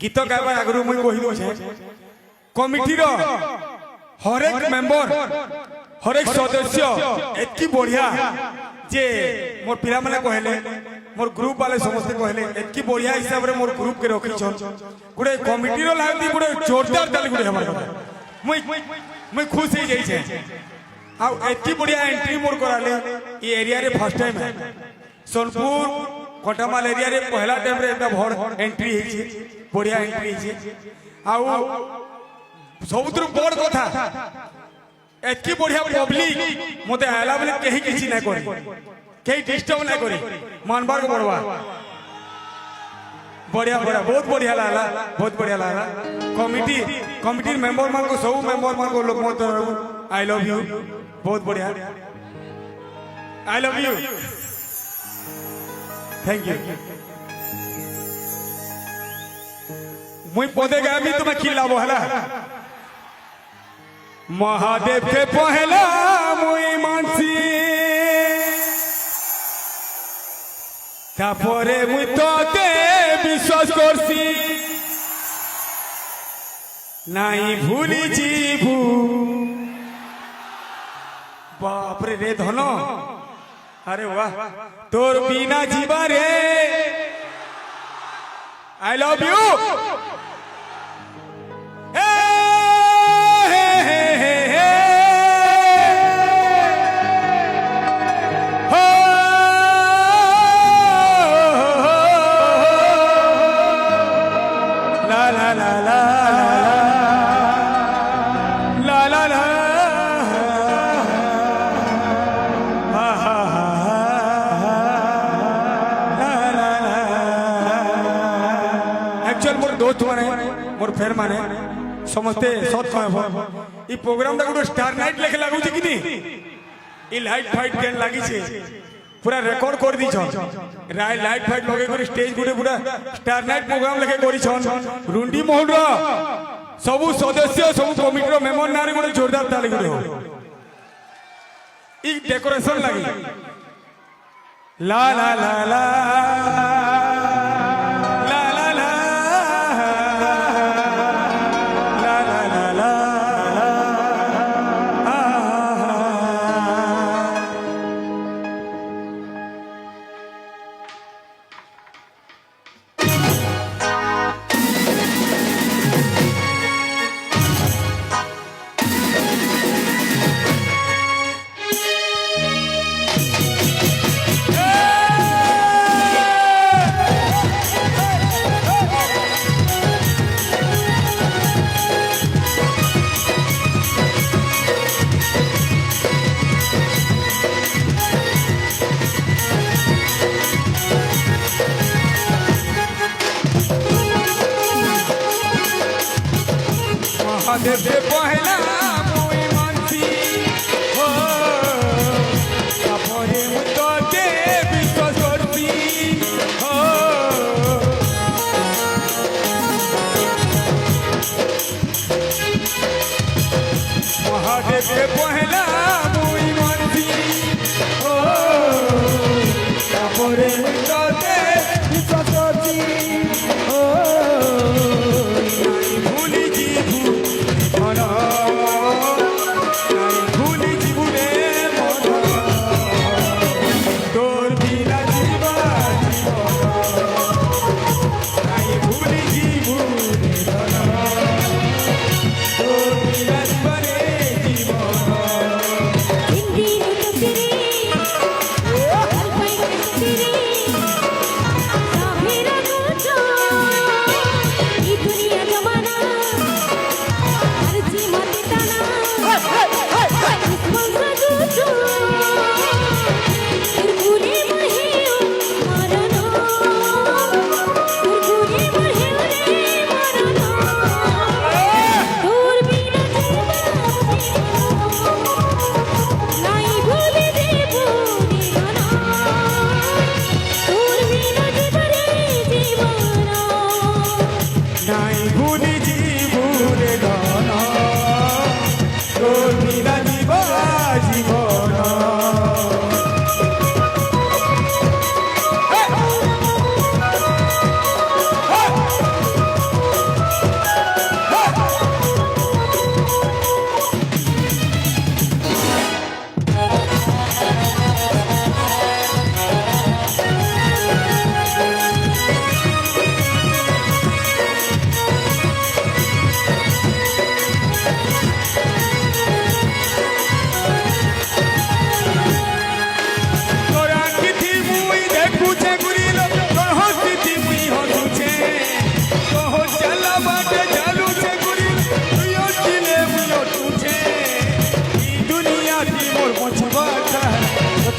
गीत गाइबार आगु मुझे कही दे कमिटी हरेक मेंबर हरेक सदस्य एतकी बढ़िया जे मोर पिला माने कहले मोर ग्रुप वाले समस्त कहले एतकी बढ़िया हिसाब रे मोर ग्रुप के रखी छन गुडे कमिटी रो लागती गुडे जोरदार ताली गुडे हमर मुई खुश हो जाई छे आ एतकी बढ़िया एंट्री मोर कराले ई एरिया रे फर्स्ट टाइम है सोनपुर कोटामाल एरिया रे पहला टाइम रे एटा भड़ एंट्री हे छे बढ़िया एंट्री हे छे आ सबुतर बड़ कथा एतकी बढ़िया पब्लिक मते आला बेले केही किछि नै करी केही डिस्टर्ब नै करी मानबार को बड़वा बढ़िया बढ़िया बहुत बढ़िया लागला बहुत बढ़िया लागला कमिटी मेंबर मान को सब मेंबर मान को लोग मत आई लव यू बहुत बढ़िया I love you thank you मुई पदे गाबी तुम्हें खिलाबो हला महादेव के पहला मुई मानसी तापरे मुई तोते विश्वास करसी नाई भूली जीवू बाप रे धन अरे वाह तोर बिना जीवा रे आई लव यू दोस्त माने मोर फेर माने समझते सत कहब ई प्रोग्राम दा गुड स्टार नाइट लेखे लागू छी कि नी ई लाइट फाइट केन लागी छे पूरा रिकॉर्ड कर दी छन लाइट फाइट लगे कर स्टेज गुडे पूरा स्टार नाइट प्रोग्राम लेखे करी छन रुंडी मोहल रो सब सदस्य सब कमिटी रो मेंबर नारे गुडे जोरदार ताली गुडे हो ई डेकोरेशन लागी ला ला ला ला महादेव पहला मुई मानसी हो तापरे तोते विश्वास करती हो महादेव पहला मुई मानसी हो तापरे तोते विश्वास करती हो भूली जीवू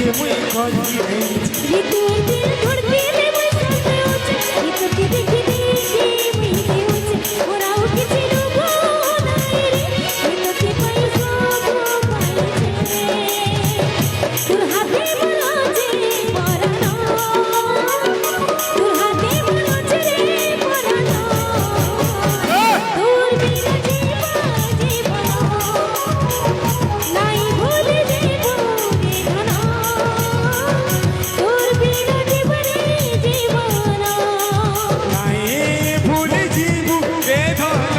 তোকে মুই কহি দেইছি রে তোর দিল ধড়কে রে মই সাথে উঠে রে তোকে দেখি দেখি মুই উঠে ওরা উঠেছে রুবো নাই রে তোকে পাই সব পাইছে তোর হাতে মরছে পরানো তোর হাতে মরছে রে পরানো তোর বিনা জীবন নাই ভুলে দেব রে ধনা তোর বিনা জীবন নাই ভুলে জীবু রে ধন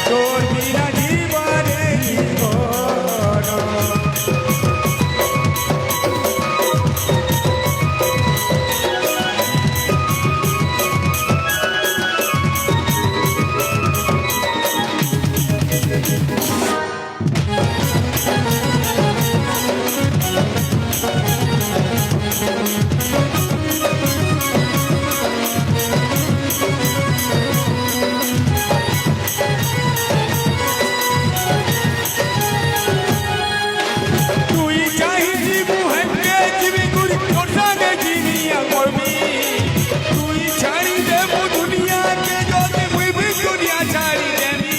তোর বিনা জীবনে জীবন তুই চাহি জীবু হেকে জীবি গুরি তোর সঙ্গে জিনিয়া মরবি তুই ছাড়ি দেবু দুনিয়াকে যদি মুই বি দুনিয়া ছাড়ি দেবি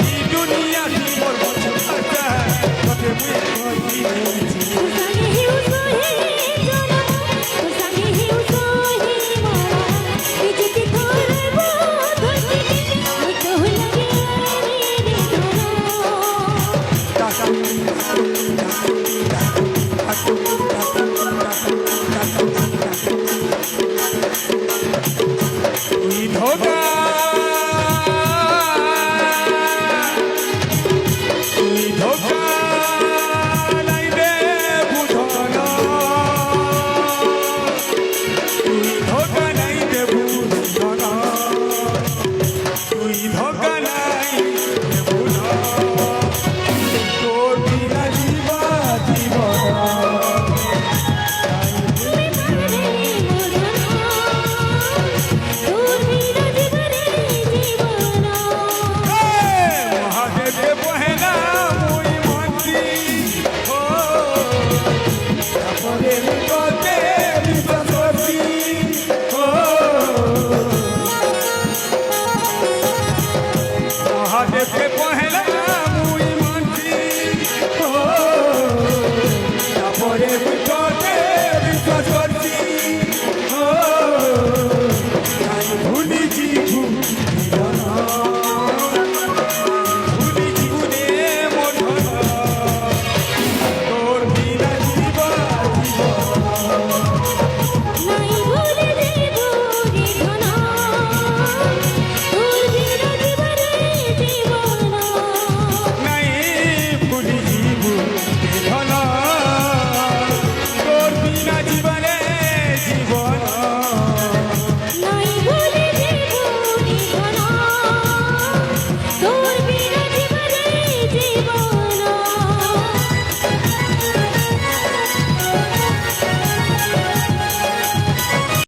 এই দুনিয়া কি মোর বছর আছে তোকে মুই কহি দেইছি তোর সঙ্গে হিউ সোহে জনা তোর সঙ্গে হিউ সোহে মরা বিজেপি করব ধরতে মুই তো লাগে রে ধনা তুই ধোকা